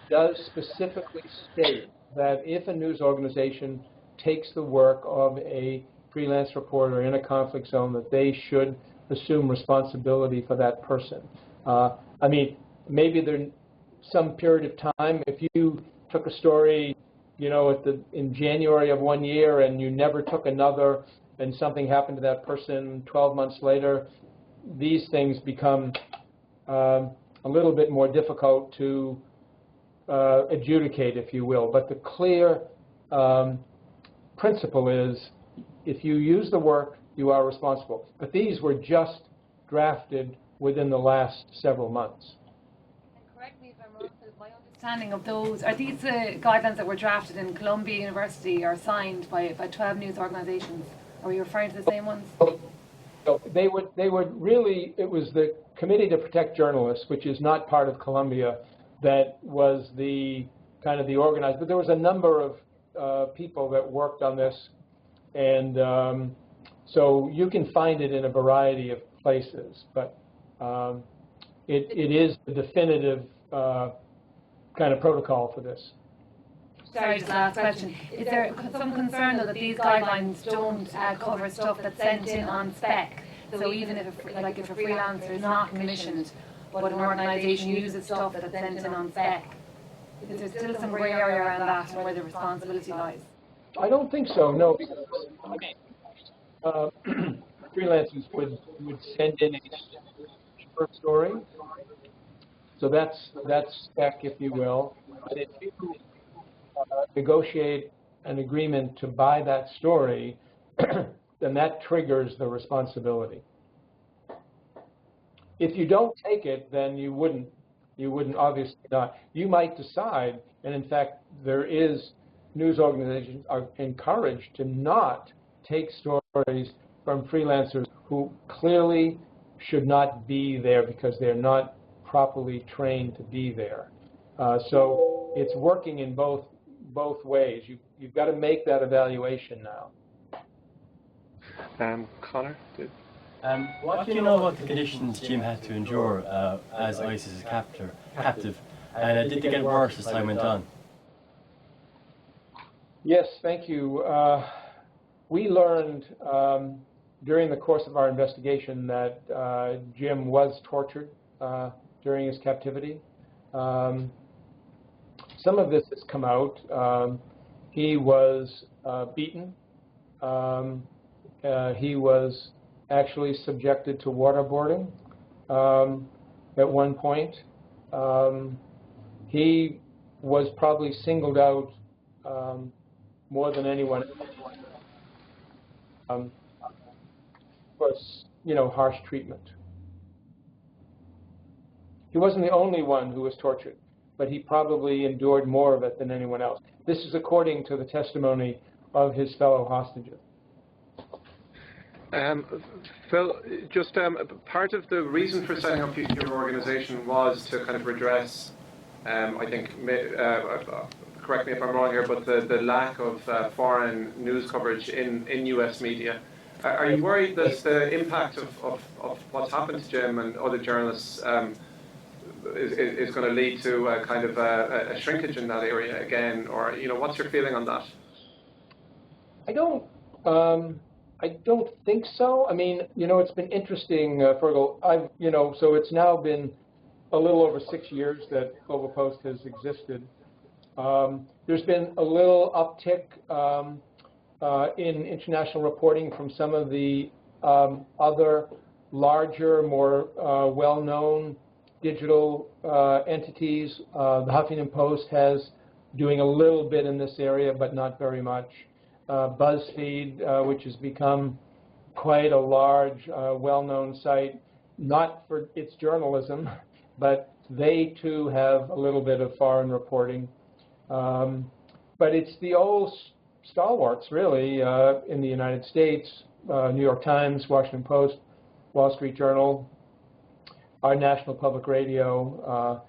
does specifically state that if a news organization takes the work of a freelance reporter in a conflict zone, that they should assume responsibility for that person. I mean, maybe there's some period of time, if you took a story, in January of one year and you never took another, and something happened to that person 12 months later, these things become a little bit more difficult to adjudicate, if you will. But the clear principle is, if you use the work, you are responsible. But these were just drafted within the last several months. And correct me if I'm wrong, my understanding of those, are these guidelines that were drafted in Columbia University or signed by 12 news organisations? Are you referring to the same ones? So they would really, it was the Committee to Protect Journalists, which is not part of Columbia, that was the kind of the organized, but there was a number of people that worked on this, and so you can find it in a variety of places, but it is the definitive kind of protocol for this. Sorry, just last question. Is there some concern though that these guidelines don't cover stuff that's sent in on spec? So even if a freelancer is not commissioned, but an organisation uses stuff that's sent in on spec, is there still some grey area around that and where the responsibility lies? I don't think so, no. Freelancers would send in a short story. So that's spec, if you will. But if you negotiate an agreement to buy that story, then that triggers the responsibility. If you don't take it, then you wouldn't obviously not. You might decide, and in fact, news organizations are encouraged to not take stories from freelancers who clearly should not be there because they're not properly trained to be there. So it's working in both ways. You've got to make that evaluation now. Connor, dude. What do you know about the conditions Jim had to endure as ISIS's captive? And did they get worse as time went on? Yes, thank you. We learned during the course of our investigation that Jim was tortured during his captivity. Some of this has come out. He was beaten. He was actually subjected to waterboarding at one point. He was probably singled out more than anyone for, harsh treatment. He wasn't the only one who was tortured, but he probably endured more of it than anyone else. This is according to the testimony of his fellow hostages. Phil, just part of the reason for setting up your organization was to kind of redress, I think, correct me if I'm wrong here, but the lack of foreign news coverage in US media. Are you worried that the impact of what's happened to Jim and other journalists is going to lead to a kind of a shrinkage in that area again? Or, what's your feeling on that? I don't think so. I mean, it's been interesting, Fergal. So it's now been a little over 6 years that Global Post has existed. There's been a little uptick in international reporting from some of the other larger, more well-known digital entities. The Huffington Post has doing a little bit in this area, but not very much. BuzzFeed, which has become quite a large, well-known site, not for its journalism, but they too have a little bit of foreign reporting. But it's the old stalwarts, really, in the United States, New York Times, Washington Post, Wall Street Journal, our National Public Radio.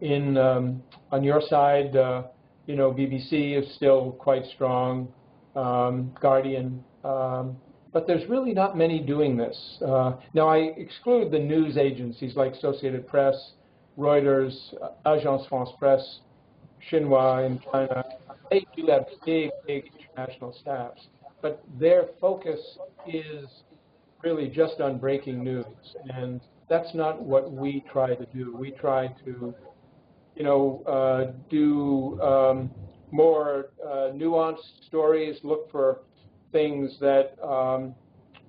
On your side, BBC is still quite strong. Guardian, but there's really not many doing this. Now, I exclude the news agencies like Associated Press, Reuters, Agence France Presse, Xinhua in China. They do have big international staffs, but their focus is really just on breaking news, and that's not what we try to do. We try to, do more nuanced stories, look for things that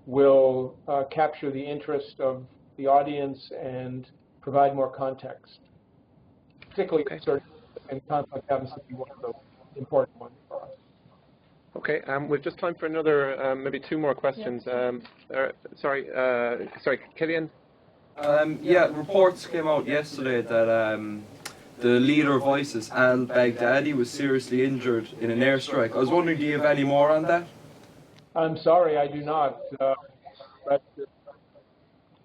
will capture the interest of the audience and provide more context. Particularly and conflict happens to be one of the important ones for us. Okay, we've just time for another, maybe 2 more questions. Sorry, Killian? Yeah, reports came out yesterday that the leader of ISIS, al-Baghdadi, was seriously injured in an airstrike. I was wondering, do you have any more on that? I'm sorry, I do not. But,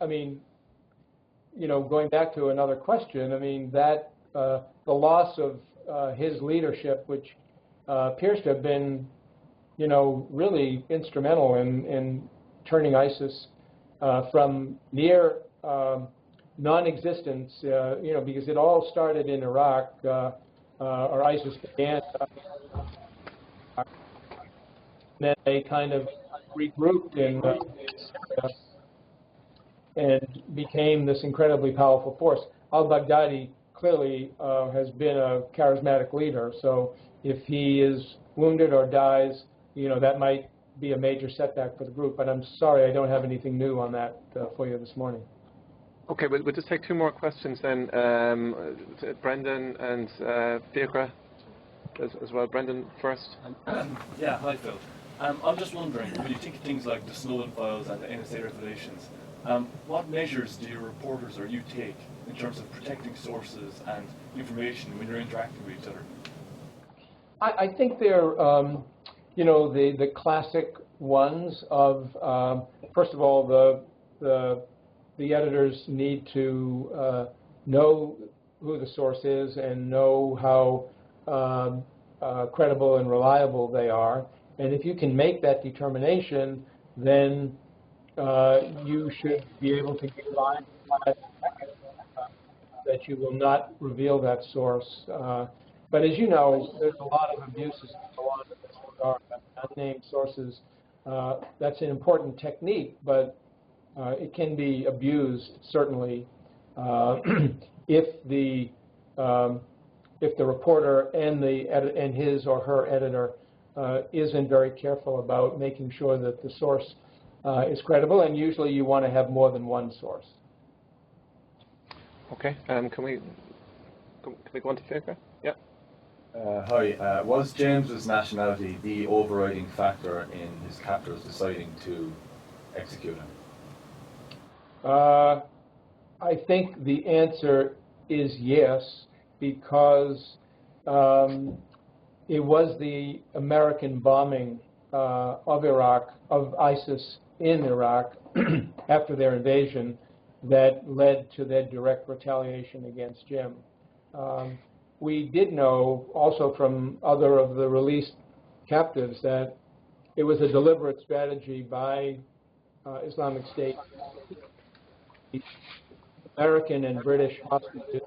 I mean, going back to another question, I mean, that the loss of his leadership, which appears to have been, really instrumental in turning ISIS from near non-existence, because it all started in Iraq or ISIS began. Then they kind of regrouped in Syria and became this incredibly powerful force. Al-Baghdadi clearly has been a charismatic leader, so if he is wounded or dies, that might be a major setback for the group. But I'm sorry, I don't have anything new on that for you this morning. Okay, we'll just take two more questions then. Brendan and Fiacre as well. Brendan first. Yeah, hi Phil. I'm just wondering, when you think of things like the Snowden files and the NSA revelations, what measures do your reporters or you take in terms of protecting sources and information when you're interacting with each other? I think they're, the classic ones of, first of all, the editors need to know who the source is and know how credible and reliable they are. And if you can make that determination, then you should be able to get by that you will not reveal that source. But as you know, there's a lot of abuses that go on in this regard. Unnamed sources, that's an important technique, but it can be abused, certainly, if the reporter and his or her editor isn't very careful about making sure that the source is credible, and usually you want to have more than one source. Okay, can we go on to Fiacre? Yeah. Hi. Was James's nationality the overriding factor in his captors deciding to execute him? I think the answer is yes, because it was the American bombing of Iraq, of ISIS in Iraq, after their invasion, that led to their direct retaliation against Jim. We did know also from other of the released captives that it was a deliberate strategy by Islamic State, American and British hostages,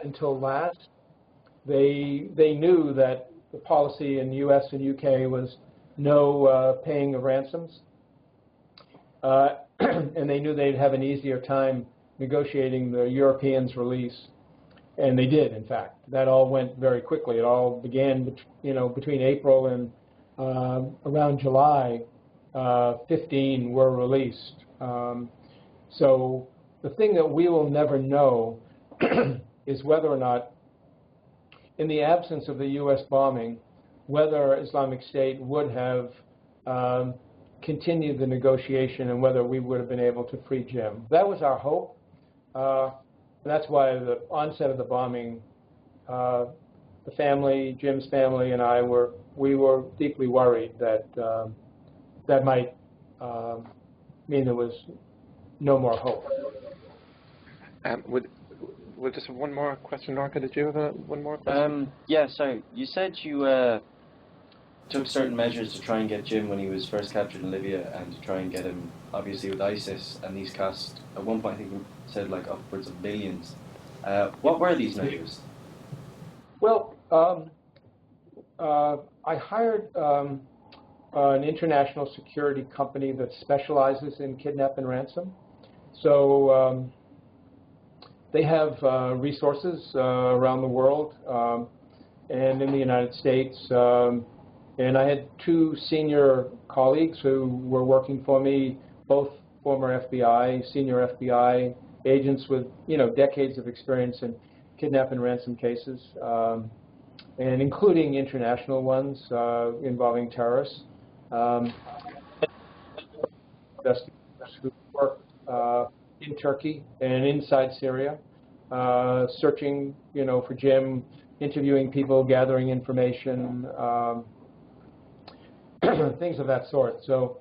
until last. They knew that the policy in the U.S. and UK was no paying of ransoms, and they knew they'd have an easier time negotiating the Europeans' release. And they did, in fact. That all went very quickly. It all began, between April and around July. 15 were released. So the thing that we will never know is whether or not, in the absence of the U.S. bombing, whether Islamic State would have continued the negotiation and whether we would have been able to free Jim. That was our hope. That's why the onset of the bombing, the family, Jim's family, and I were deeply worried that that might mean there was no more hope. We'll just have one more question. Norca, did you have one more question? Yeah, sorry. You said you took certain measures to try and get Jim when he was first captured in Libya, and to try and get him, obviously, with ISIS, and these cost, at one point I think you said like upwards of billions. What were these measures? Well, I hired an international security company that specializes in kidnap and ransom. So they have resources around the world and in the United States. And I had two senior colleagues who were working for me, both former FBI, senior FBI agents with decades of experience in kidnap and ransom cases, and including international ones involving terrorists. Investigators who work in Turkey and inside Syria, searching, for Jim, interviewing people, gathering information, things of that sort. So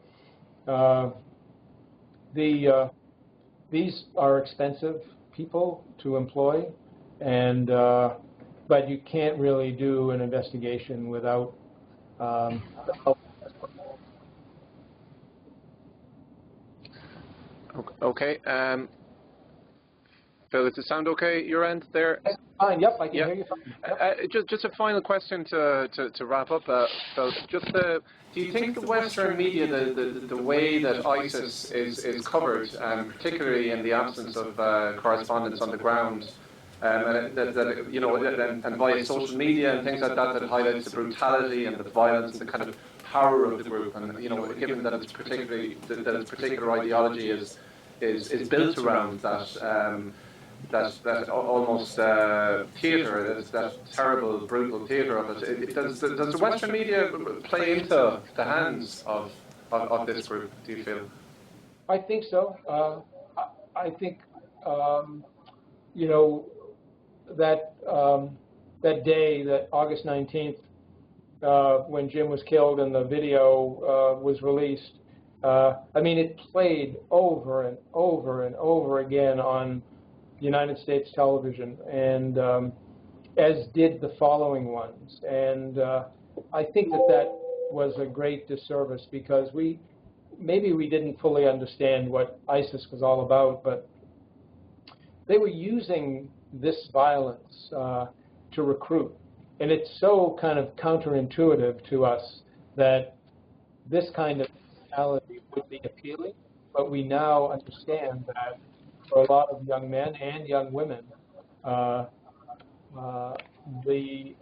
these are expensive people to employ, and but you can't really do an investigation without the help. Okay. Phil, does it sound okay your end there? Fine. Yep, I can hear you fine. Yep. Just a final question to wrap up, Phil. Do you think the Western media, the way that ISIS is covered, particularly in the absence of correspondence on the ground, and via social media and things like that, that highlights the brutality and the violence and the kind of power of the group, and given that it's that its particular ideology is built around that almost theatre, that terrible, brutal theatre of it. Does the Western media play into the hands of this group, do you feel? I think so. I think, that day, that August 19th, when Jim was killed and the video was released, it played over and over and over again on United States television, and as did the following ones. And I think that was a great disservice, because maybe we didn't fully understand what ISIS was all about, but they were using this violence to recruit. And it's so kind of counterintuitive to us that this kind of mentality would be appealing, but we now understand that for a lot of young men and young women, the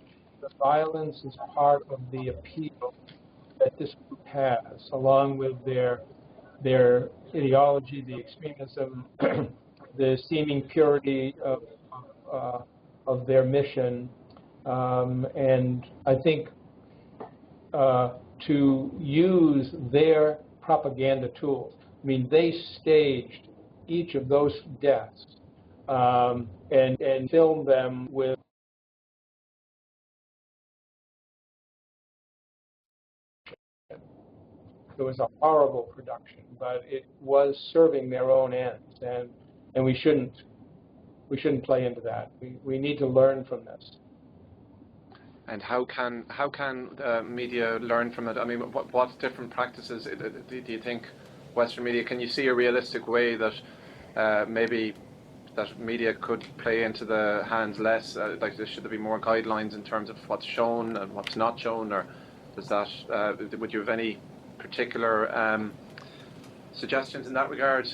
violence is part of the appeal that this group has, along with their ideology, the extremism, the seeming purity of their mission, and I think to use their propaganda tools. They staged each of those deaths and filmed them with it was a horrible production, but it was serving their own ends, and we shouldn't play into that. We need to learn from this. And how can media learn from it? What different practices do you think Western media? Can you see a realistic way that maybe that media could play into the hands less? Should there be more guidelines in terms of what's shown and what's not shown, or does that? Would you have any particular suggestions in that regard?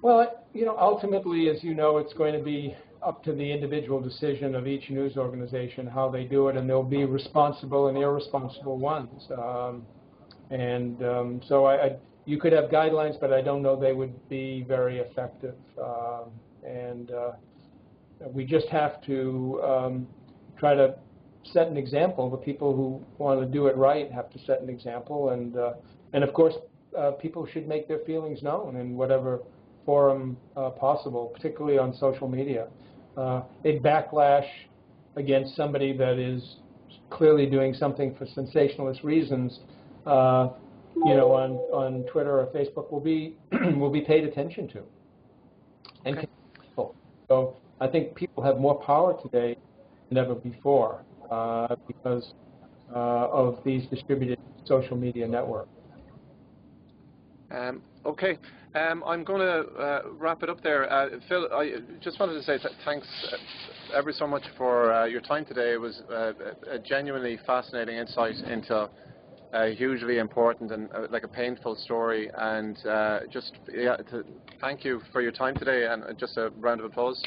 Well, ultimately, as you know, it's going to be up to the individual decision of each news organization how they do it, and there'll be responsible and irresponsible ones. So you could have guidelines, but I don't know they would be very effective. We just have to try to set an example. The people who want to do it right have to set an example, and of course, people should make their feelings known in whatever forum possible, particularly on social media. A backlash against somebody that is clearly doing something for sensationalist reasons, on Twitter or Facebook will be paid attention to. And so I think people have more power today than ever before because of these distributed social media networks. Okay, I'm going to wrap it up there. Phil, I just wanted to say thanks ever so much for your time today. It was a genuinely fascinating insight into a hugely important and like a painful story, and to thank you for your time today, and just a round of applause.